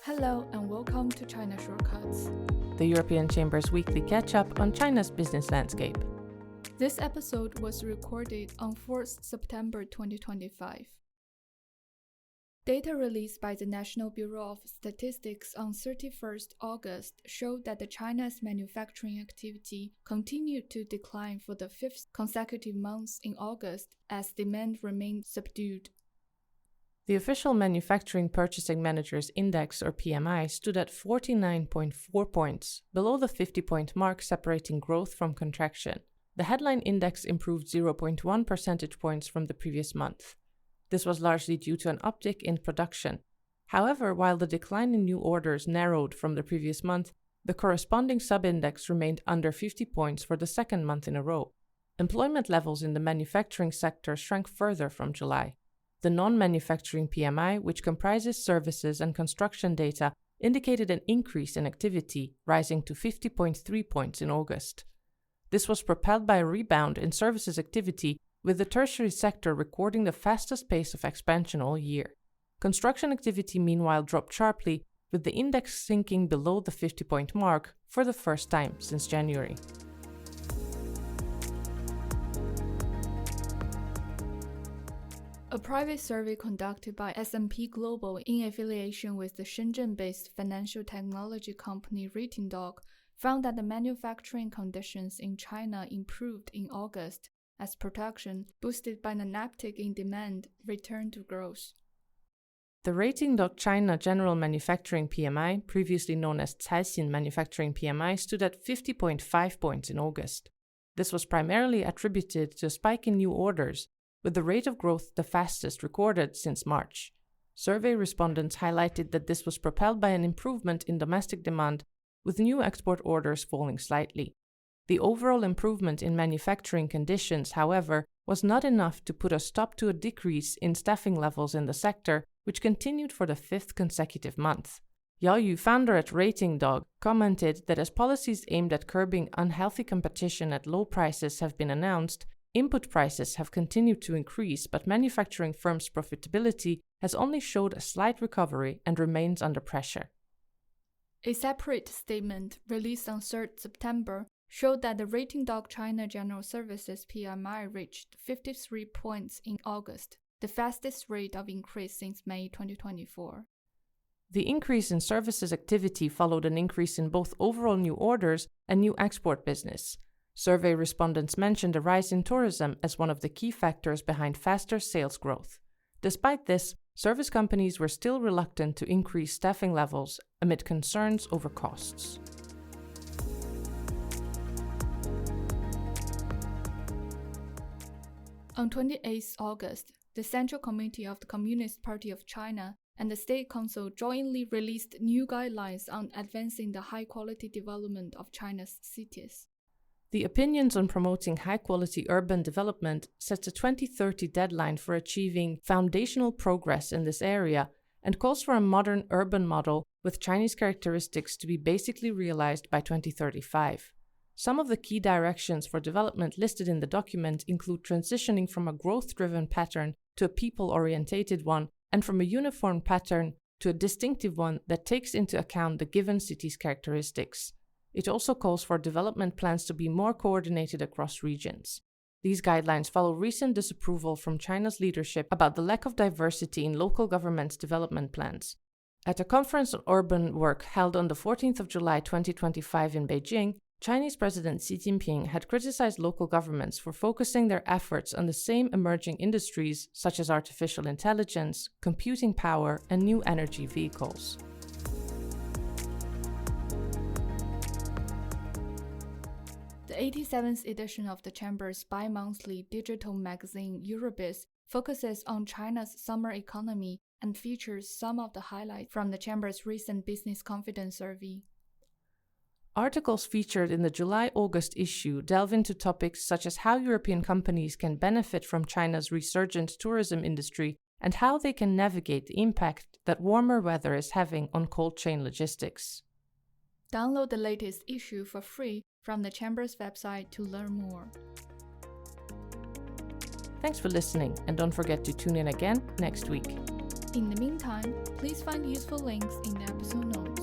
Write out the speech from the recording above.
Hello and welcome to China Shortcuts, the European Chamber's weekly catch-up on China's business landscape. This episode was recorded on 4th September 2025. Data released by the National Bureau of Statistics on 31st August showed that China's manufacturing activity continued to decline for the fifth consecutive month in August as demand remained subdued. The official Manufacturing Purchasing Managers Index, or PMI, stood at 49.4 points, below the 50-point mark separating growth from contraction. The headline index improved 0.1 percentage points from the previous month. This was largely due to an uptick in production. However, while the decline in new orders narrowed from the previous month, the corresponding subindex remained under 50 points for the second month in a row. Employment levels in the manufacturing sector shrank further from July. The non-manufacturing PMI, which comprises services and construction data, indicated an increase in activity, rising to 50.3 points in August. This was propelled by a rebound in services activity, with the tertiary sector recording the fastest pace of expansion all year. Construction activity meanwhile dropped sharply, with the index sinking below the 50-point mark for the first time since January. A private survey conducted by S&P Global in affiliation with the Shenzhen-based financial technology company RatingDog found that the manufacturing conditions in China improved in August as production, boosted by an uptick in demand, returned to growth. The RatingDog China General Manufacturing PMI, previously known as XINHE Manufacturing PMI, stood at 50.5 points in August. This was primarily attributed to a spike in new orders, with the rate of growth the fastest recorded since March. Survey respondents highlighted that this was propelled by an improvement in domestic demand, with new export orders falling slightly. The overall improvement in manufacturing conditions, however, was not enough to put a stop to a decrease in staffing levels in the sector, which continued for the fifth consecutive month. Yao Yu, founder at RatingDog, commented that as policies aimed at curbing unhealthy competition at low prices have been announced, input prices have continued to increase, but manufacturing firms' profitability has only showed a slight recovery and remains under pressure. A separate statement released on 3rd September showed that the RatingDog China General Services PMI reached 53 points in August, the fastest rate of increase since May 2024. The increase in services activity followed an increase in both overall new orders and new export business. Survey respondents mentioned a rise in tourism as one of the key factors behind faster sales growth. Despite this, service companies were still reluctant to increase staffing levels amid concerns over costs. On 28 August, the Central Committee of the Communist Party of China and the State Council jointly released new guidelines on advancing the high-quality development of China's cities. The Opinions on Promoting High-Quality Urban Development sets a 2030 deadline for achieving foundational progress in this area and calls for a modern urban model with Chinese characteristics to be basically realized by 2035. Some of the key directions for development listed in the document include transitioning from a growth-driven pattern to a people-orientated one, and from a uniform pattern to a distinctive one that takes into account the given city's characteristics. It also calls for development plans to be more coordinated across regions. These guidelines follow recent disapproval from China's leadership about the lack of diversity in local governments' development plans. At a conference on urban work held on the 14th of July 2025 in Beijing, Chinese President Xi Jinping had criticized local governments for focusing their efforts on the same emerging industries such as artificial intelligence, computing power, and new energy vehicles. The 87th edition of the Chamber's bi-monthly digital magazine EURObiz focuses on China's summer economy and features some of the highlights from the Chamber's recent business confidence survey. Articles featured in the July-August issue delve into topics such as how European companies can benefit from China's resurgent tourism industry and how they can navigate the impact that warmer weather is having on cold chain logistics. Download the latest issue for free from the Chamber's website to learn more. Thanks for listening, and don't forget to tune in again next week. In the meantime, please find useful links in the episode notes.